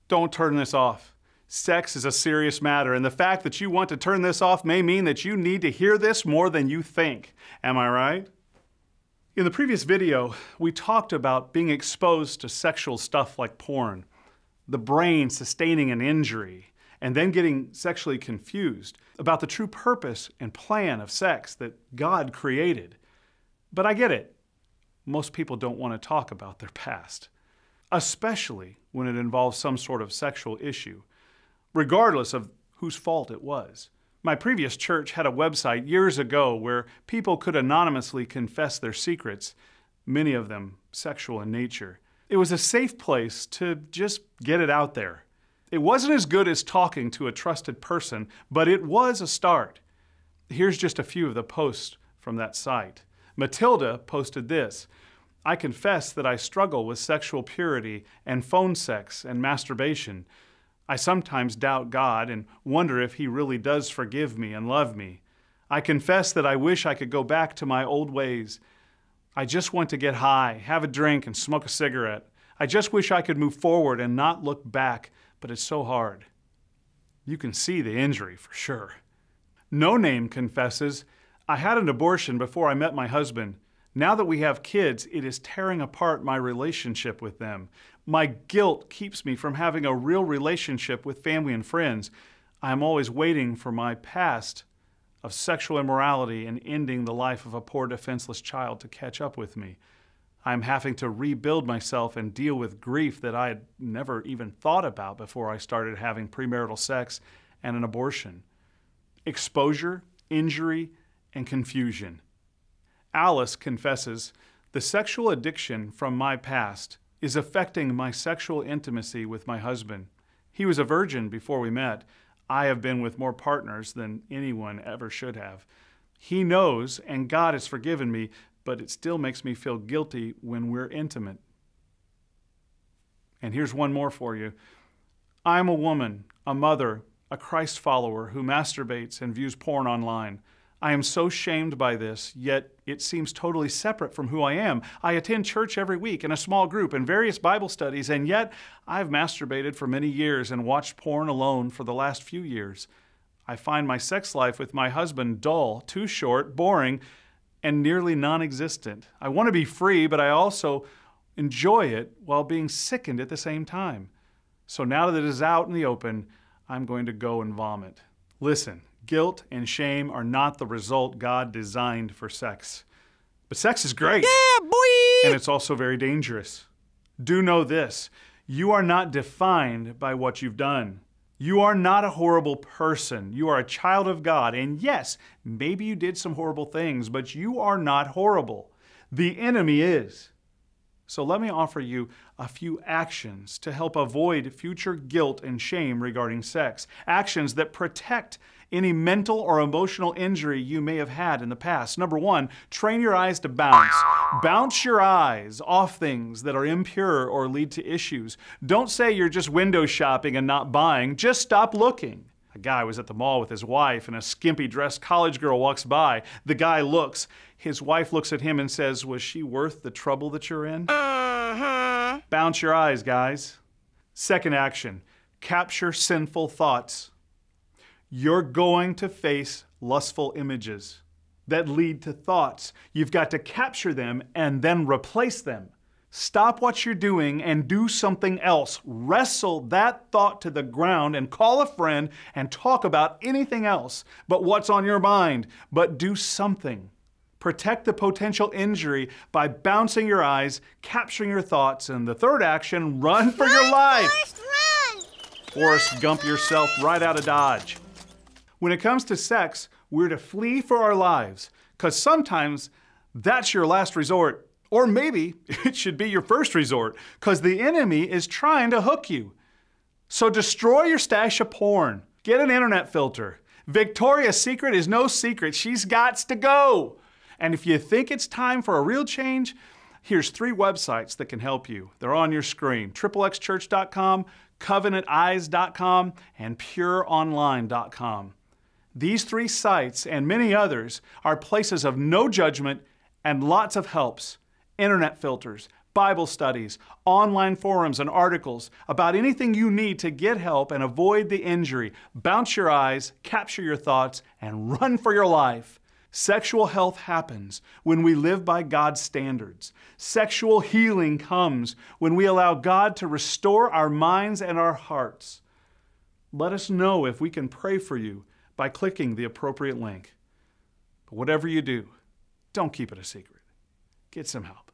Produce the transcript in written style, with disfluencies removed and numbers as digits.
Don't turn this off. Sex is a serious matter, and the fact that you want to turn this off may mean that you need to hear this more than you think. Am I right? In the previous video, we talked about being exposed to sexual stuff like porn, the brain sustaining an injury, and then getting sexually confused about the true purpose and plan of sex that God created. But I get it. Most people don't want to talk about their past, especially when it involves some sort of sexual issue, regardless of whose fault it was. My previous church had a website years ago where people could anonymously confess their secrets, many of them sexual in nature. It was a safe place to just get it out there. It wasn't as good as talking to a trusted person, but it was a start. Here's just a few of the posts from that site. Matilda posted this: "I confess that I struggle with sexual purity and phone sex and masturbation. I sometimes doubt God and wonder if He really does forgive me and love me. I confess that I wish I could go back to my old ways. I just want to get high, have a drink, and smoke a cigarette. I just wish I could move forward and not look back, but it's so hard." You can see the injury for sure. No Name confesses, "I had an abortion before I met my husband. Now that we have kids, it is tearing apart my relationship with them. My guilt keeps me from having a real relationship with family and friends. I am always waiting for my past of sexual immorality and ending the life of a poor defenseless child to catch up with me. I am having to rebuild myself and deal with grief that I had never even thought about before I started having premarital sex and an abortion. Exposure, injury, and confusion." Alice confesses, "The sexual addiction from my past is affecting my sexual intimacy with my husband. He was a virgin before we met. I have been with more partners than anyone ever should have. He knows, and God has forgiven me, but it still makes me feel guilty when we're intimate." And here's one more for you. "I'm a woman, a mother, a Christ follower who masturbates and views porn online. I am so shamed by this, yet it seems totally separate from who I am. I attend church every week in a small group and various Bible studies, and yet I've masturbated for many years and watched porn alone for the last few years. I find my sex life with my husband dull, too short, boring, and nearly non-existent. I want to be free, but I also enjoy it while being sickened at the same time. So now that it is out in the open, I'm going to go and vomit." Listen, guilt and shame are not the result God designed for sex. But sex is great. Yeah, boy! And it's also very dangerous. Do know this: you are not defined by what you've done. You are not a horrible person. You are a child of God. And yes, maybe you did some horrible things, but you are not horrible. The enemy is. So let me offer you a few actions to help avoid future guilt and shame regarding sex. Actions that protect any mental or emotional injury you may have had in the past. Number one, train your eyes to bounce. Bounce your eyes off things that are impure or lead to issues. Don't say you're just window shopping and not buying. Just stop looking. A guy was at the mall with his wife and a skimpy-dressed college girl walks by. The guy looks. His wife looks at him and says, "Was she worth the trouble that you're in?" Bounce your eyes, guys. Second action, capture sinful thoughts. You're going to face lustful images that lead to thoughts. You've got to capture them and then replace them. Stop what you're doing and do something else. Wrestle that thought to the ground and call a friend and talk about anything else but what's on your mind. But do something. Protect the potential injury by bouncing your eyes, capturing your thoughts, and the third action, run for your life. Run! Forrest Gump yourself right out of Dodge. When it comes to sex, we're to flee for our lives, because sometimes that's your last resort. Or maybe it should be your first resort, because the enemy is trying to hook you. So destroy your stash of porn. Get an internet filter. Victoria's Secret is no secret. She's gots to go. And if you think it's time for a real change, here's 3 websites that can help you. They're on your screen: XXXchurch.com, CovenantEyes.com, and PureOnline.com. These 3 sites and many others are places of no judgment and lots of helps. Internet filters, Bible studies, online forums, and articles about anything you need to get help and avoid the injury. Bounce your eyes, capture your thoughts, and run for your life. Sexual health happens when we live by God's standards. Sexual healing comes when we allow God to restore our minds and our hearts. Let us know if we can pray for you by clicking the appropriate link. But whatever you do, don't keep it a secret. Get some help.